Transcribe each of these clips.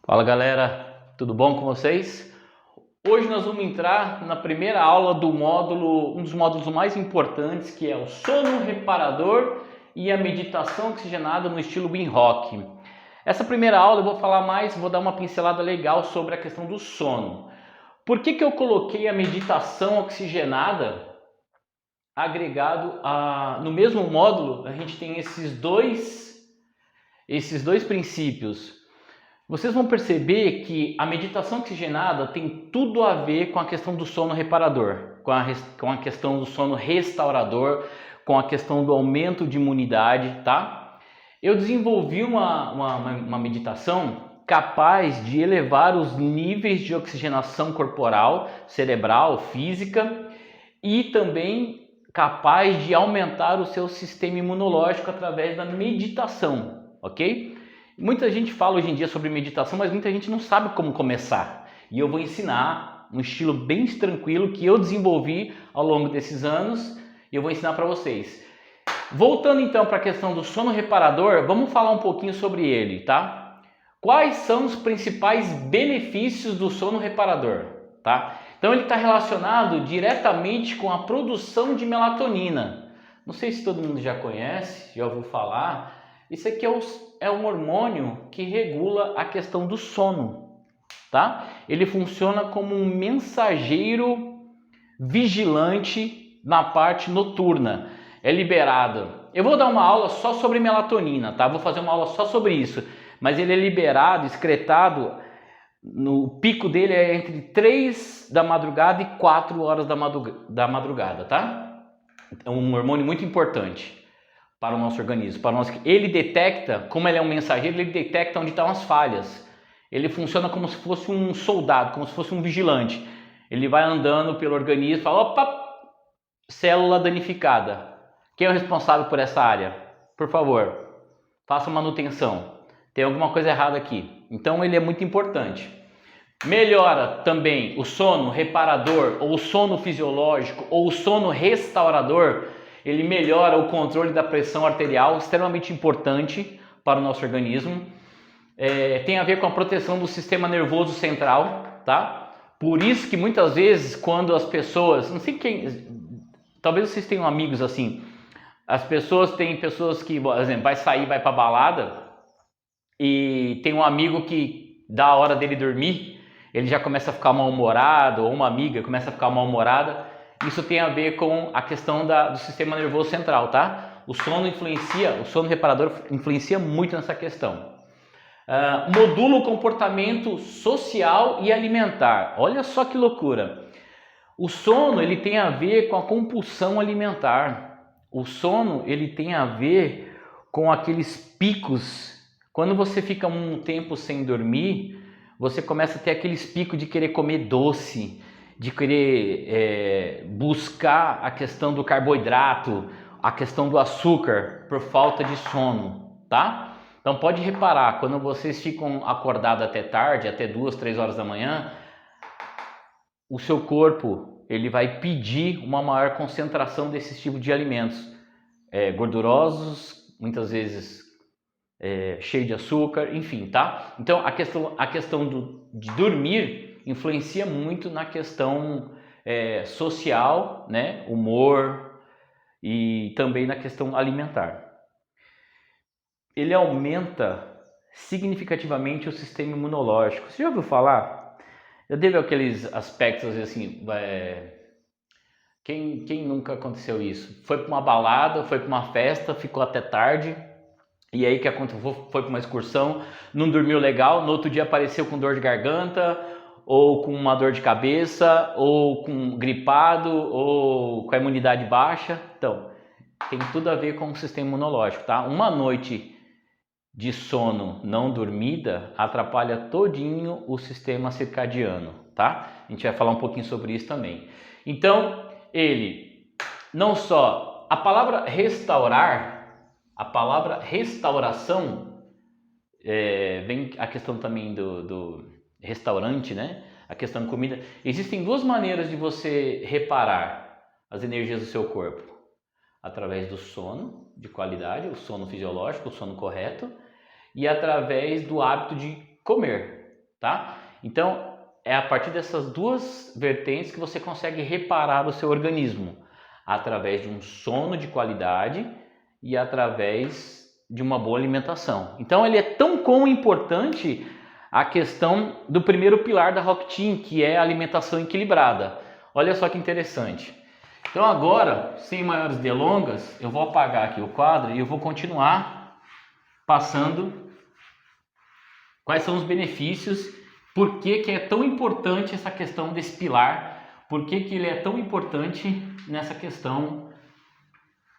Fala galera, tudo bom com vocês? Hoje nós vamos entrar na primeira aula do módulo, um dos módulos mais importantes, que é o sono reparador e a meditação oxigenada no estilo Wim Hof. Essa primeira aula eu vou falar mais, vou dar uma pincelada legal sobre a questão do sono. Por que eu coloquei a meditação oxigenada agregado no mesmo módulo? A gente tem esses dois princípios. Vocês vão perceber que a meditação oxigenada tem tudo a ver com a questão do sono reparador, com a questão do sono restaurador, com a questão do aumento de imunidade, tá? Eu desenvolvi uma meditação capaz de elevar os níveis de oxigenação corporal, cerebral, física e também capaz de aumentar o seu sistema imunológico através da meditação, ok? Muita gente fala hoje em dia sobre meditação, mas muita gente não sabe como começar. E eu vou ensinar um estilo bem tranquilo que eu desenvolvi ao longo desses anos e eu vou ensinar para vocês. Voltando então para a questão do sono reparador, vamos falar um pouquinho sobre ele, tá? Quais são os principais benefícios do sono reparador, tá? Então ele está relacionado diretamente com a produção de melatonina. Não sei se todo mundo já conhece, já ouviu falar. Isso aqui é um hormônio que regula a questão do sono, tá? Ele funciona como um mensageiro vigilante na parte noturna. É liberado. Eu vou dar uma aula só sobre melatonina, tá? Vou fazer uma aula só sobre isso. Mas ele é liberado, excretado, no pico dele é entre 3 da madrugada e 4 horas da madrugada, tá? É um hormônio muito importante para o nosso organismo, ele detecta, como ele é um mensageiro, ele detecta onde estão as falhas. Ele funciona como se fosse um soldado, como se fosse um vigilante. Ele vai andando pelo organismo e fala, opa, célula danificada. Quem é o responsável por essa área? Por favor, faça manutenção. Tem alguma coisa errada aqui. Então ele é muito importante. Melhora também o sono reparador, ou o sono fisiológico, ou o sono restaurador. Ele melhora o controle da pressão arterial, extremamente importante para o nosso organismo. Tem a ver com a proteção do sistema nervoso central, tá? Por isso que muitas vezes quando as pessoas, não sei quem, talvez vocês tenham amigos assim, tem pessoas que, por exemplo, vai sair, vai para balada e tem um amigo que dá a hora dele dormir, ele já começa a ficar mal-humorado, ou uma amiga começa a ficar mal-humorada. Isso tem a ver com a questão do sistema nervoso central, tá? O sono reparador influencia muito nessa questão. Modula o comportamento social e alimentar. Olha só que loucura. O sono, ele tem a ver com a compulsão alimentar. O sono, ele tem a ver com aqueles picos. Quando você fica um tempo sem dormir, você começa a ter aqueles picos de querer comer doce, de querer buscar a questão do carboidrato, a questão do açúcar, por falta de sono, tá? Então pode reparar, quando vocês ficam acordados até tarde, até 2, 3 horas da manhã, o seu corpo ele vai pedir uma maior concentração desses tipos de alimentos, gordurosos, muitas vezes cheio de açúcar, enfim, tá? Então a questão de dormir influencia muito na questão social, né? Humor e também na questão alimentar. Ele aumenta significativamente o sistema imunológico. Você já ouviu falar? Já teve aqueles aspectos assim, quem nunca aconteceu isso? Foi para uma balada, foi para uma festa, ficou até tarde. E aí que aconteceu? Foi para uma excursão, não dormiu legal, no outro dia apareceu com dor de garganta, ou com uma dor de cabeça, ou com gripado, ou com a imunidade baixa. Então, tem tudo a ver com o sistema imunológico, tá? Uma noite de sono não dormida atrapalha todinho o sistema circadiano, tá? A gente vai falar um pouquinho sobre isso também. Então, ele não só... A palavra restauração, vem a questão também do restaurante, né? A questão de comida. Existem duas maneiras de você reparar as energias do seu corpo. Através do sono de qualidade, o sono fisiológico, o sono correto, e através do hábito de comer. tá? Então, é a partir dessas duas vertentes que você consegue reparar o seu organismo, através de um sono de qualidade e através de uma boa alimentação. Então, ele é tão importante a questão do primeiro pilar da Rock Team, que é a alimentação equilibrada. Olha só que interessante. Então agora, sem maiores delongas, eu vou apagar aqui o quadro e eu vou continuar passando quais são os benefícios, por que é tão importante essa questão desse pilar, por que ele é tão importante nessa questão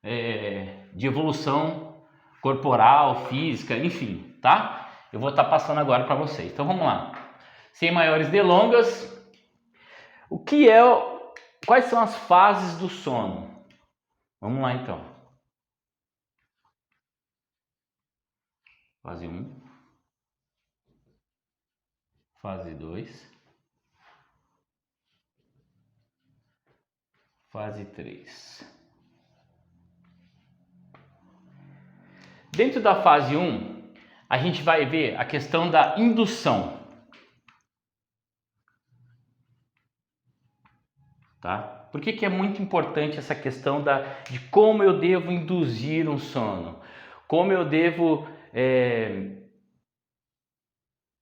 de evolução corporal, física, enfim, tá? Eu vou estar passando agora para vocês. Então vamos lá. Sem maiores delongas, quais são as fases do sono? Vamos lá então. Fase 1. Fase 2. Fase 3. Dentro da fase 1, a gente vai ver a questão da indução. Tá? Por que é muito importante essa questão de como eu devo induzir um sono? Como eu devo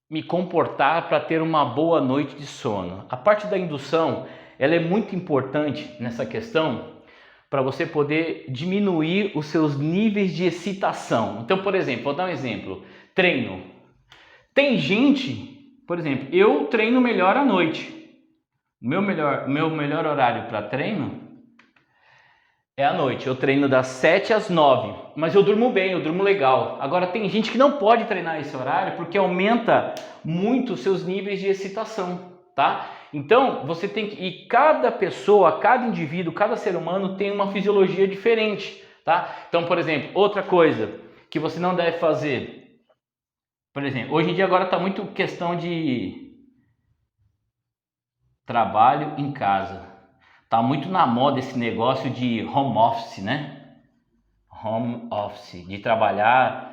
me comportar para ter uma boa noite de sono? A parte da indução, ela é muito importante nessa questão para você poder diminuir os seus níveis de excitação. Então, por exemplo, vou dar um exemplo. Treino. Tem gente, por exemplo, eu treino melhor à noite. O meu melhor horário para treino é à noite. Eu treino das 7 às 9, mas eu durmo bem, eu durmo legal. Agora tem gente que não pode treinar esse horário porque aumenta muito os seus níveis de excitação, tá? Então, você tem que... E cada pessoa, cada indivíduo, cada ser humano tem uma fisiologia diferente, tá? Então, por exemplo, outra coisa que você não deve fazer. Por exemplo, hoje em dia agora está muito questão de trabalho em casa. Tá muito na moda esse negócio de home office, né? Home office, de trabalhar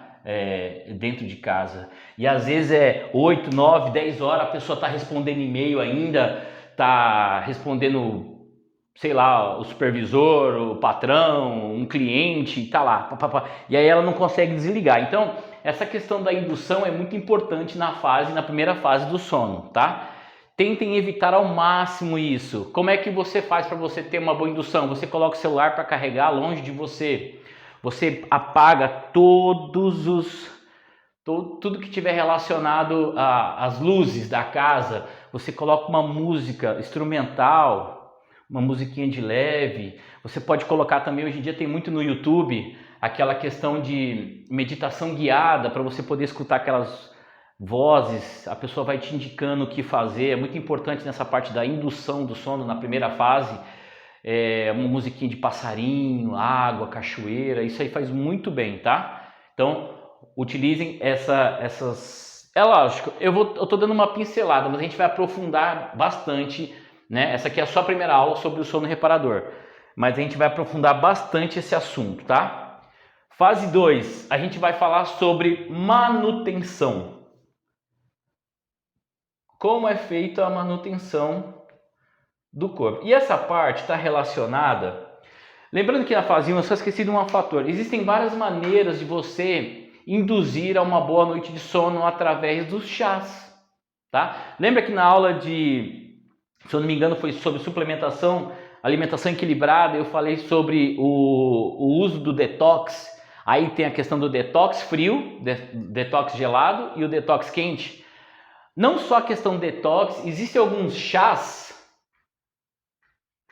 dentro de casa. E às vezes 8, 9, 10 horas a pessoa tá respondendo e-mail ainda, tá respondendo, sei lá, o supervisor, o patrão, um cliente, tá lá. E aí ela não consegue desligar. Então, essa questão da indução é muito importante na primeira fase do sono, tá? Tentem evitar ao máximo isso. Como é que você faz para você ter uma boa indução? Você coloca o celular para carregar longe de você. Você apaga tudo que tiver relacionado às luzes da casa. Você coloca uma música instrumental, uma musiquinha de leve. Você pode colocar também, hoje em dia tem muito no YouTube, aquela questão de meditação guiada, para você poder escutar aquelas vozes, a pessoa vai te indicando o que fazer. É muito importante nessa parte da indução do sono, na primeira fase, uma musiquinha de passarinho, água, cachoeira, isso aí faz muito bem, tá? Então, utilizem essas... É lógico, eu tô dando uma pincelada, mas a gente vai aprofundar bastante, né? Essa aqui é só a primeira aula sobre o sono reparador, mas a gente vai aprofundar bastante esse assunto, tá? Fase 2, a gente vai falar sobre manutenção. Como é feita a manutenção do corpo. E essa parte está relacionada... Lembrando que na fase 1 eu só esqueci de um fator. Existem várias maneiras de você induzir a uma boa noite de sono através dos chás, tá? Lembra que na aula se eu não me engano, foi sobre suplementação, alimentação equilibrada, eu falei sobre o uso do detox. Aí tem a questão do detox frio, detox gelado e o detox quente. Não só a questão detox, existem alguns chás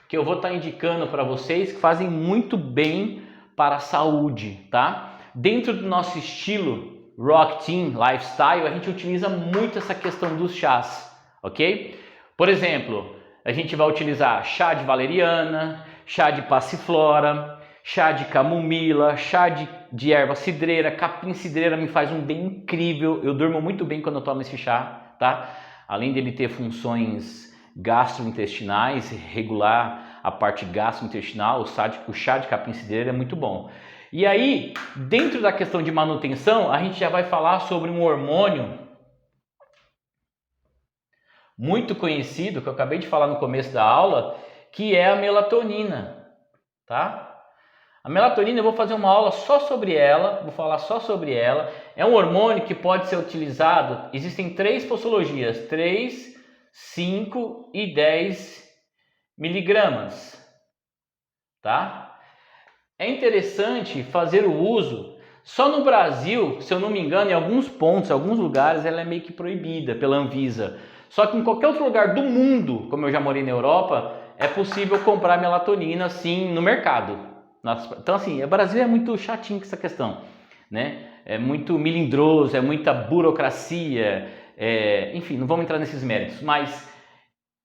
que eu vou estar indicando para vocês que fazem muito bem para a saúde, tá? Dentro do nosso estilo Rock Team Lifestyle, a gente utiliza muito essa questão dos chás, ok? Por exemplo, a gente vai utilizar chá de valeriana, chá de passiflora, chá de camomila, chá de erva cidreira, capim cidreira me faz um bem incrível, eu durmo muito bem quando eu tomo esse chá. Tá? Além dele ter funções gastrointestinais, regular a parte gastrointestinal, o chá de capim cidreira é muito bom. E aí, dentro da questão de manutenção, a gente já vai falar sobre um hormônio muito conhecido, que eu acabei de falar no começo da aula, que é a melatonina, tá? A melatonina eu vou fazer uma aula só sobre ela, vou falar só sobre ela. É um hormônio que pode ser utilizado, existem 3 posologias, 3, 5 e 10 miligramas, tá? É interessante fazer o uso, só no Brasil, se eu não me engano, em alguns pontos, em alguns lugares, ela é meio que proibida pela Anvisa. Só que em qualquer outro lugar do mundo, como eu já morei na Europa, é possível comprar melatonina sim no mercado. Então assim, o Brasil é muito chatinho com essa questão, né? É muito melindroso, é muita burocracia, enfim, não vamos entrar nesses méritos, mas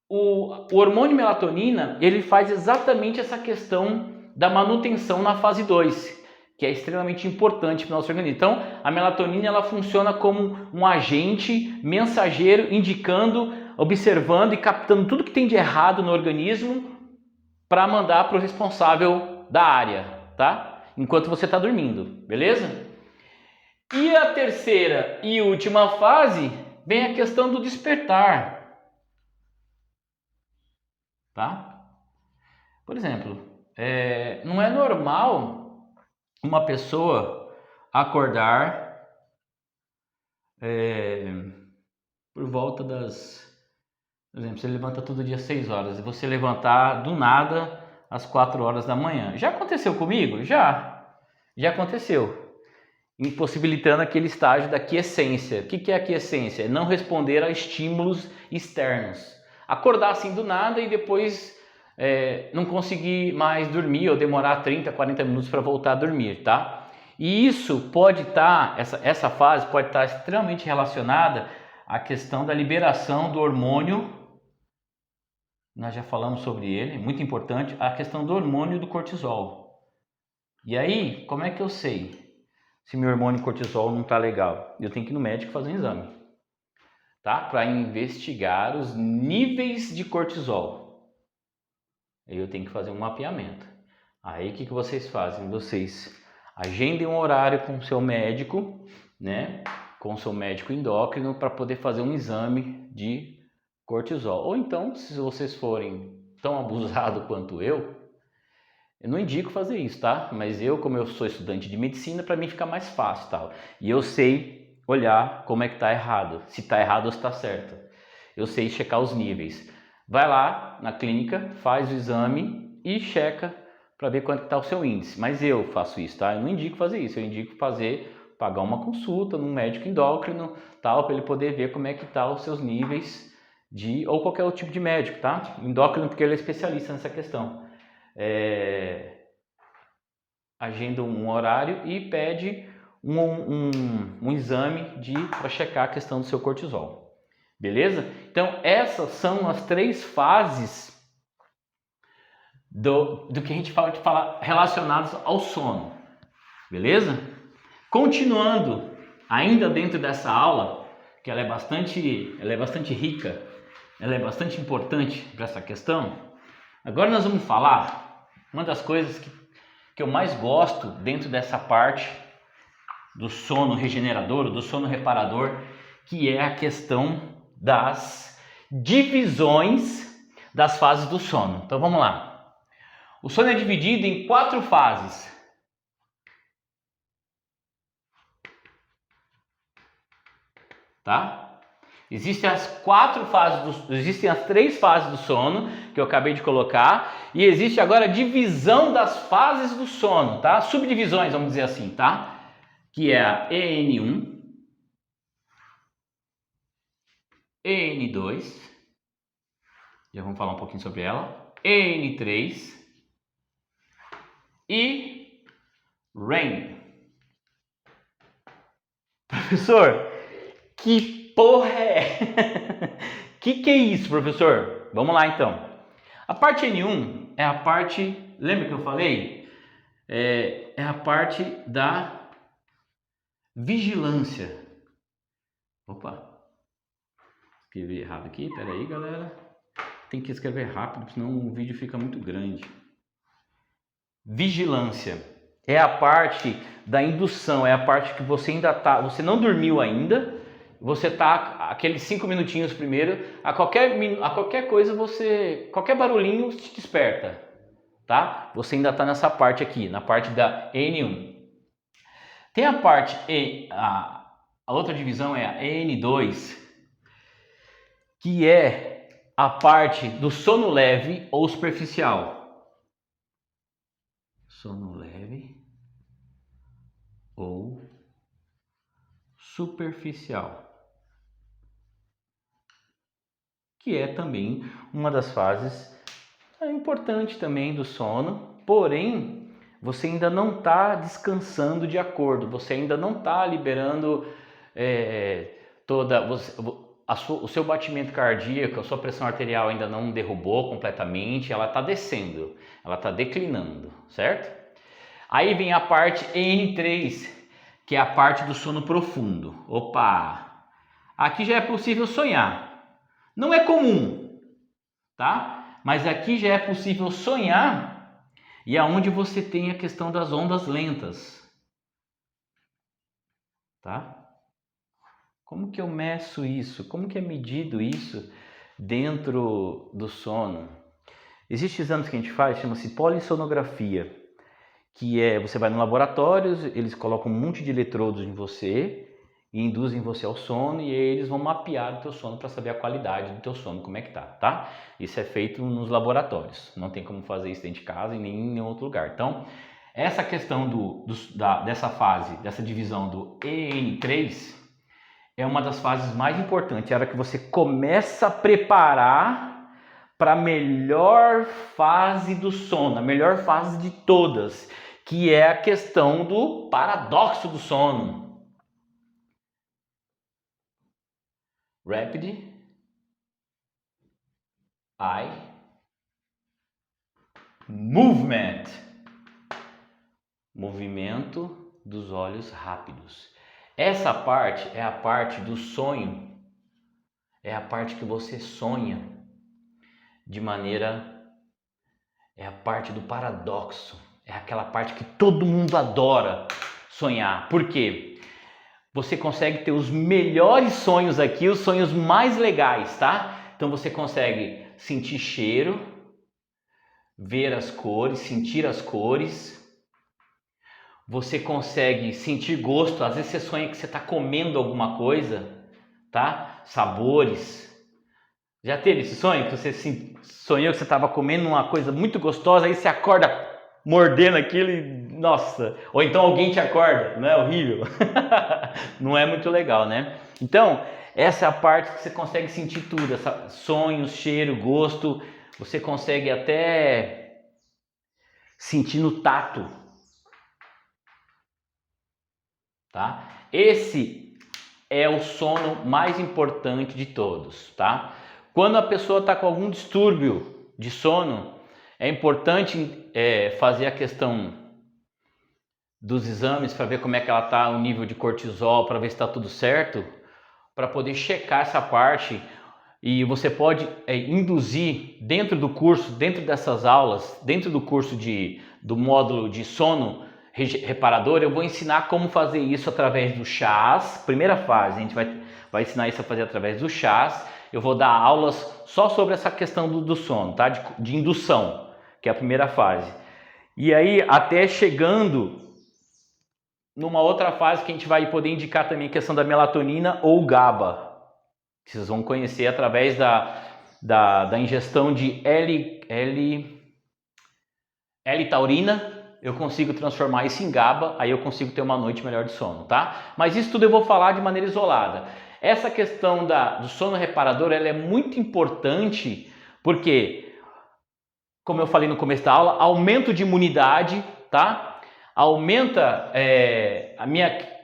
o hormônio melatonina, ele faz exatamente essa questão da manutenção na fase 2, que é extremamente importante para o nosso organismo. Então, a melatonina ela funciona como um agente mensageiro, indicando, observando e captando tudo que tem de errado no organismo para mandar para o responsável da área, tá? Enquanto você está dormindo, beleza? E a terceira e última fase vem a questão do despertar, tá? Por exemplo, não é normal uma pessoa acordar por volta das... Por exemplo, você levanta todo dia às 6 horas e você levantar do nada às 4 horas da manhã. Já aconteceu comigo? Já aconteceu. Impossibilitando aquele estágio da quiescência. O que é a quiescência? É não responder a estímulos externos. Acordar assim do nada e depois não conseguir mais dormir ou demorar 30, 40 minutos para voltar a dormir, tá? E isso pode estar, essa fase pode estar extremamente relacionada à questão da liberação do hormônio. Nós já falamos sobre ele, muito importante, a questão do hormônio do cortisol. E aí, como é que eu sei se meu hormônio cortisol não está legal? Eu tenho que ir no médico fazer um exame, tá? Para investigar os níveis de cortisol. Eu tenho que fazer um mapeamento. Aí o que vocês fazem? Vocês agendem um horário com o seu médico, né? Com o seu médico endócrino para poder fazer um exame de cortisol. Ou então, se vocês forem tão abusados quanto eu não indico fazer isso, tá? Mas como eu sou estudante de medicina, para mim fica mais fácil, tal. E eu sei olhar como é que tá errado, se tá errado ou se tá certo. Eu sei checar os níveis. Vai lá na clínica, faz o exame e checa para ver quanto está o seu índice. Mas eu faço isso, tá? Eu não indico fazer isso, eu indico pagar uma consulta num médico endócrino, tal, para ele poder ver como é que tá os seus níveis ou qualquer outro tipo de médico, tá? Endócrino porque ele é especialista nessa questão. Agenda um horário e pede um exame para checar a questão do seu cortisol. Beleza? Então, essas são as 3 fases do que a gente fala relacionadas ao sono. Beleza? Continuando, ainda dentro dessa aula, que ela é bastante rica, ela é bastante importante para essa questão. Agora nós vamos falar uma das coisas que eu mais gosto dentro dessa parte do sono regenerador, do sono reparador, que é a questão das divisões das fases do sono. Então vamos lá. O sono é dividido em 4 fases. Tá? Existem as 3 fases do sono que eu acabei de colocar e existe agora a divisão das fases do sono, tá? Subdivisões, vamos dizer assim, tá? Que é a EN1, EN2, já vamos falar um pouquinho sobre ela, EN3 e REM. Professor, que porra é? Que é isso, professor? Vamos lá então. A parte N1 é a parte, lembra que eu falei? É a parte da vigilância. Opa, escrevi errado aqui, peraí galera. Tem que escrever rápido, senão o vídeo fica muito grande. Vigilância é a parte da indução, é a parte que você ainda você não dormiu ainda, você tá aqueles 5 minutinhos primeiro, a qualquer coisa qualquer barulhinho te desperta, tá? Você ainda tá nessa parte aqui, na parte da EN1. Tem a parte a outra divisão é a EN2, que é a parte do sono leve ou superficial. Sono leve ou superficial, que é também uma das fases importantes também do sono, porém você ainda não está descansando de acordo, você ainda não está liberando o seu batimento cardíaco, a sua pressão arterial ainda não derrubou completamente, ela está descendo, ela está declinando, certo? Aí vem a parte EN3, que é a parte do sono profundo. Opa! Aqui já é possível sonhar. Não é comum, tá? Mas aqui já é possível sonhar e é onde você tem a questão das ondas lentas, tá? Como que eu meço isso? Como que é medido isso dentro do sono? Existem exames que a gente faz, chama-se polissonografia, que é, você vai no laboratório, eles colocam um monte de eletrodos em você e induzem você ao sono, e aí eles vão mapear o teu sono para saber a qualidade do teu sono, como é que tá? Isso é feito nos laboratórios, não tem como fazer isso dentro de casa e nem em nenhum outro lugar. Então, essa questão dessa fase, dessa divisão do EN3, é uma das fases mais importantes, é a hora que você começa a preparar para a melhor fase do sono, a melhor fase de todas, que é a questão do paradoxo do sono. Rapid Eye Movement. Movimento dos olhos rápidos. Essa parte é a parte do sonho, é a parte que você sonha é a parte do paradoxo, é aquela parte que todo mundo adora sonhar. Por quê? Você consegue ter os melhores sonhos aqui, os sonhos mais legais, tá? Então você consegue sentir cheiro, ver as cores, sentir as cores. Você consegue sentir gosto, às vezes você sonha que você está comendo alguma coisa, tá? Sabores. Já teve esse sonho que você sonhou que você estava comendo uma coisa muito gostosa, aí você acorda mordendo aquilo e nossa, ou então alguém te acorda, não é horrível? Não é muito legal, né? Então, essa é a parte que você consegue sentir tudo, sonhos, cheiro, gosto, você consegue até sentir no tato, tá? Esse é o sono mais importante de todos, tá? Quando a pessoa está com algum distúrbio de sono, é importante fazer a questão dos exames para ver como é que ela está, o nível de cortisol, para ver se está tudo certo, para poder checar essa parte. E você pode induzir dentro do curso, dentro dessas aulas, dentro do curso do módulo de sono reparador, eu vou ensinar como fazer isso através do chás. Primeira fase, a gente vai ensinar isso a fazer através do chás. Eu vou dar aulas só sobre essa questão do sono, tá? De indução, que é a primeira fase. E aí, até chegando numa outra fase que a gente vai poder indicar também a questão da melatonina ou GABA, que vocês vão conhecer através da ingestão de L-taurina. Eu consigo transformar isso em GABA, aí eu consigo ter uma noite melhor de sono, tá? Mas isso tudo eu vou falar de maneira isolada. Essa questão do sono reparador, ela é muito importante porque, como eu falei no começo da aula, aumento de imunidade, tá? Aumenta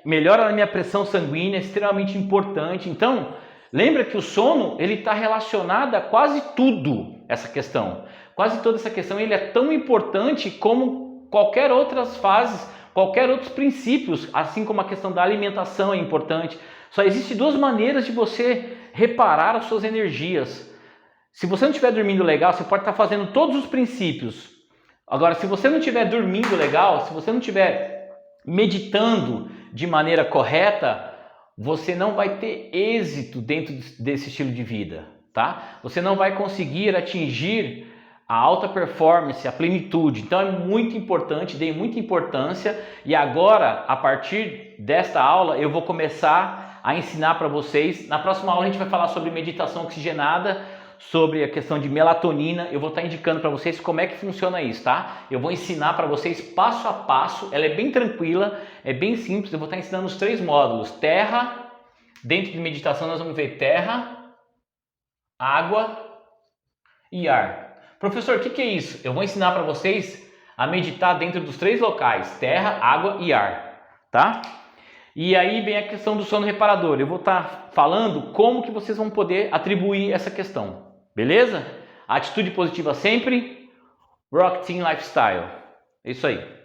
melhora a minha pressão sanguínea, é extremamente importante. Então, lembra que o sono, ele está relacionado a quase tudo, essa questão. Quase toda essa questão, ele é tão importante como qualquer outras fases, qualquer outros princípios, assim como a questão da alimentação é importante. Só existem duas maneiras de você reparar as suas energias. Se você não estiver dormindo legal, você pode estar fazendo todos os princípios. Agora, se você não estiver dormindo legal, se você não estiver meditando de maneira correta, você não vai ter êxito dentro desse estilo de vida, tá? Você não vai conseguir atingir a alta performance, a plenitude. Então é muito importante, dei muita importância, e agora, a partir desta aula, eu vou começar a ensinar para vocês. Na próxima aula a gente vai falar sobre meditação oxigenada, sobre a questão de melatonina. Eu vou estar indicando para vocês como é que funciona isso, tá? Eu vou ensinar para vocês passo a passo, ela é bem tranquila, é bem simples. Eu vou estar ensinando os 3 módulos. Terra, dentro de meditação nós vamos ver terra, água e ar. Professor, o que é isso? Eu vou ensinar para vocês a meditar dentro dos 3 locais, terra, água e ar, tá? E aí vem a questão do sono reparador. Eu vou estar falando como que vocês vão poder atribuir essa questão, beleza? Atitude positiva sempre, Rock Team Lifestyle. É isso aí.